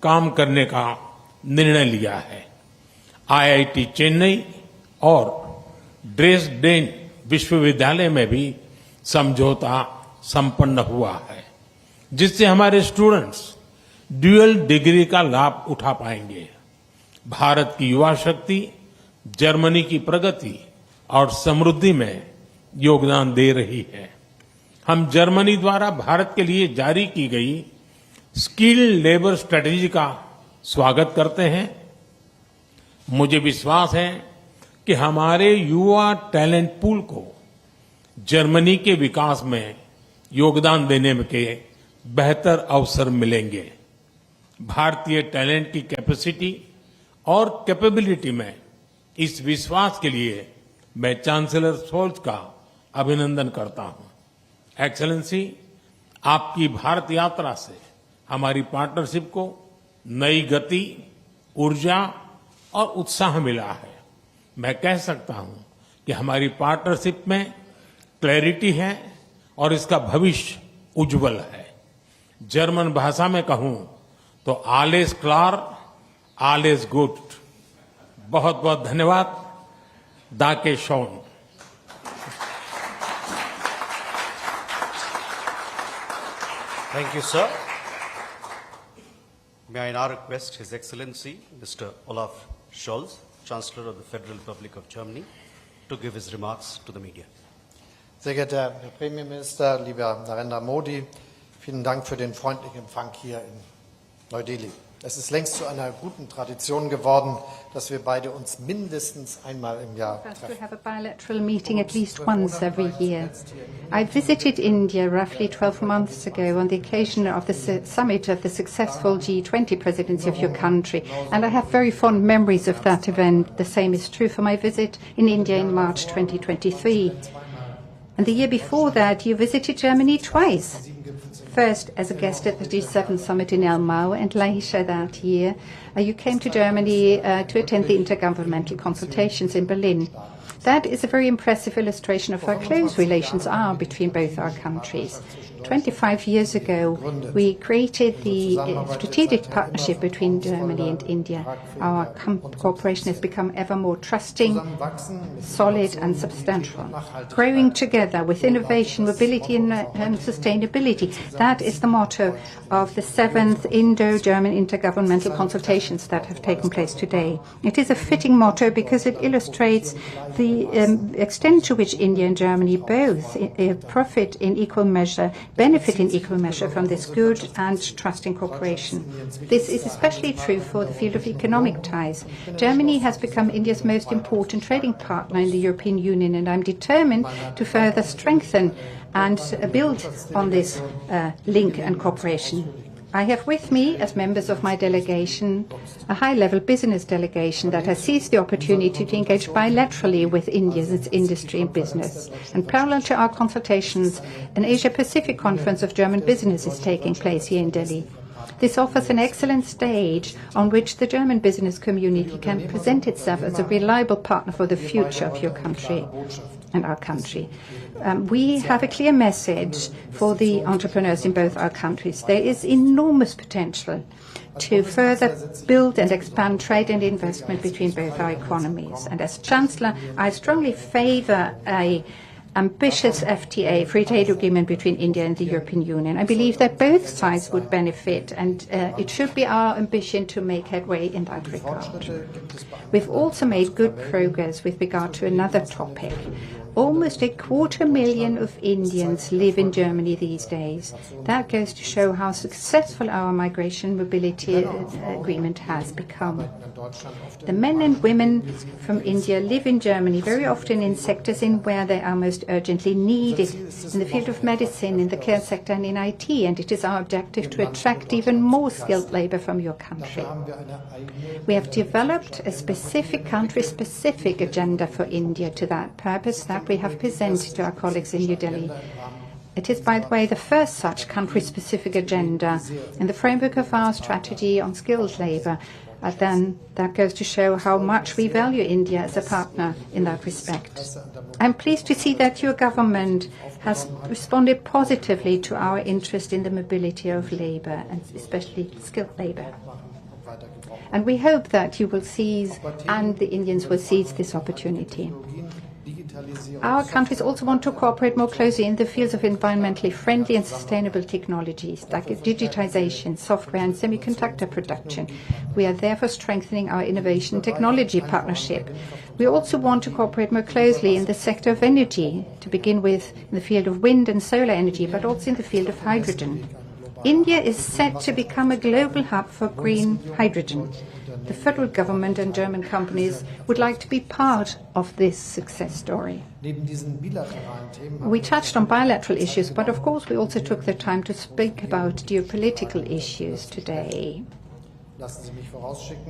काम करने का निर्णय लिया है। IIT चेन्नई और ड्रेसडेन विश्वविद्यालय में भी समझौता संपन्न हुआ है, जिससे हमारे स्टूडेंट्स ड्यूअल डिग्री का लाभ उठा पाएंगे। भारत की युवा शक्ति जर्मनी की प्रगति और समृद्धि में योगदान दे रही है। हम जर्मनी द्वारा भारत के लिए जारी की गई स्किल्ड लेबर स्ट्रेटेजी का स्वागत करते हैं। मुझे विश्वास है कि हमारे युवा टैलेंट पूल को जर्मनी के विकास में योगदान देने के बेहतर अवसर मिलेंगे। भारतीय टैलेंट की कैपेसिटी और कैपेबिलिटी में इस विश्वास के लिए मैं चांसलर शोल्ज का अभिनंदन करता हूं। एक्सेलेंसी, आपकी भारत यात्रा से हमारी पार्टनरशिप को नई गति, ऊर्जा और उत्साह मिला है। मैं कह सकता हूं कि हमारी पार्टनरशिप में क्लैरिटी है और इसका भविष्य उज्जवल है। जर्मन भाषा में कहूं तो आलेस क्लार, आलेस गुड। बहुत बहुत धन्यवाद। दाके Shawn. Thank you, sir. May I now request His Excellency, Mr. Olaf Scholz, Chancellor of the Federal Republic of Germany, to give his remarks to the media. Sehr geehrter Herr Premierminister, lieber Narendra Modi, vielen Dank für den freundlichen Empfang hier in Neu-Delhi. Es ist längst zu einer guten Tradition geworden, dass wir beide uns mindestens einmal im Jahr treffen. We have a bilateral meeting at least once every year. I visited India roughly 12 months ago on the occasion of the summit of the successful G20 presidency of your country, and I have very fond memories of that event. The same is true for my visit in India in March 2023. And the year before that, you visited Germany twice. First as a guest at the G7 summit in Elmau, and later that year you came to Germany to attend the intergovernmental consultations in Berlin. That is a very impressive illustration of how close relations are between both our countries. 25 years ago, we created the strategic partnership between Germany and India. Our cooperation has become ever more trusting, solid and substantial. Growing together with innovation, mobility and sustainability. That is the motto of the 7th Indo-German intergovernmental consultations that have taken place today. It is a fitting motto because it illustrates the extent to which India and Germany both benefit in equal measure from this good and trusting cooperation. This is especially true for the field of economic ties. Germany has become India's most important trading partner in the European Union, and I'm determined to further strengthen and build on this link and cooperation. I have with me, as members of my delegation, a high-level business delegation that has seized the opportunity to engage bilaterally with India's industry and business. And parallel to our consultations, an Asia-Pacific conference of German business is taking place here in Delhi. This offers an excellent stage on which the German business community can present itself as a reliable partner for the future of your country and our country. We have a clear message for the entrepreneurs in both our countries. There is enormous potential to further build and expand trade and investment between both our economies. And as Chancellor, I strongly favor an ambitious FTA, free trade agreement between India and the European Union. I believe that both sides would benefit, and it should be our ambition to make headway in that regard. We've also made good progress with regard to another topic. Almost 250,000 of Indians live in Germany these days. That goes to show how successful our migration mobility agreement has become. The men and women from India live in Germany, very often in sectors in where they are most urgently needed, in the field of medicine, in the care sector and in IT, and it is our objective to attract even more skilled labor from your country. We have developed a specific country-specific agenda for India to that purpose that we have presented to our colleagues in New Delhi. It is, by the way, the first such country-specific agenda in the framework of our strategy on skilled labour. Then that goes to show how much we value India as a partner in that respect. I'm pleased to see that your government has responded positively to our interest in the mobility of labour, and especially skilled labour. And we hope that you will seize, and the Indians will seize this opportunity. Our countries also want to cooperate more closely in the fields of environmentally friendly and sustainable technologies, like digitization, software and semiconductor production. We are therefore strengthening our innovation technology partnership. We also want to cooperate more closely in the sector of energy, to begin with in the field of wind and solar energy, but also in the field of hydrogen. India is set to become a global hub for green hydrogen. The federal government and German companies would like to be part of this success story. We touched on bilateral issues, but of course we also took the time to speak about geopolitical issues today.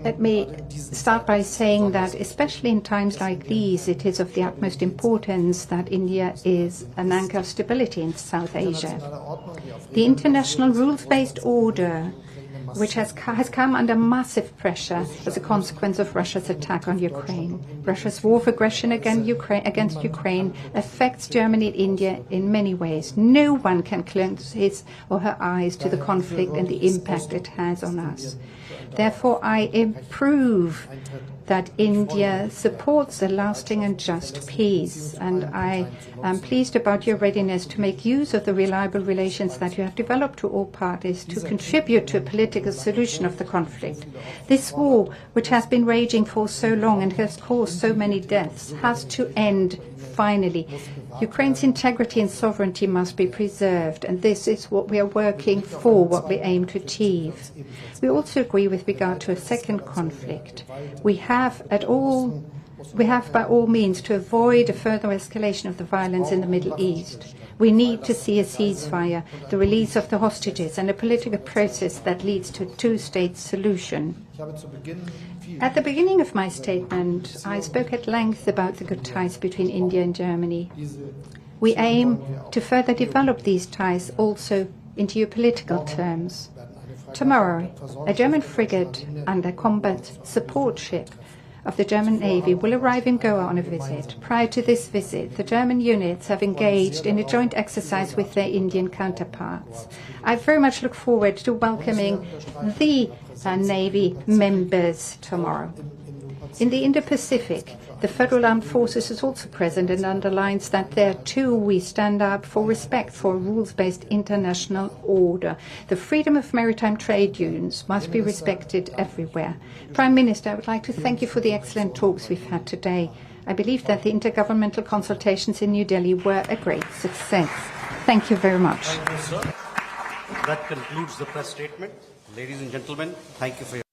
Let me start by saying that, especially in times like these, it is of the utmost importance that India is an anchor of stability in South Asia. The international rules-based order, which has come under massive pressure as a consequence of Russia's attack on Ukraine. Russia's war of aggression against Ukraine affects Germany and India in many ways. No one can close his or her eyes to the conflict and the impact it has on us. Therefore, I approve that India supports a lasting and just peace, and I am pleased about your readiness to make use of the reliable relations that you have developed to all parties to contribute to a political solution of the conflict. This war, which has been raging for so long and has caused so many deaths, has to end finally. Ukraine's integrity and sovereignty must be preserved, and this is what we are working for, what we aim to achieve. We also agree with regard to a second conflict. We have by all means to avoid a further escalation of the violence in the Middle East. We need to see a ceasefire, the release of the hostages, and a political process that leads to a two-state solution. At the beginning of my statement, I spoke at length about the good ties between India and Germany. We aim to further develop these ties also in geopolitical terms. Tomorrow, a German frigate and a combat support ship of the German Navy will arrive in Goa on a visit. Prior to this visit, the German units have engaged in a joint exercise with their Indian counterparts. I very much look forward to welcoming the Navy members tomorrow. In the Indo-Pacific, the Federal Armed Forces is also present and underlines that there too we stand up for respect for a rules-based international order. The freedom of maritime trade unions must be respected everywhere. Prime Minister, I would like to thank you for the excellent talks we've had today. I believe that the intergovernmental consultations in New Delhi were a great success. Thank you very much. Thank you, sir. That concludes the press statement. Ladies and gentlemen, thank you for your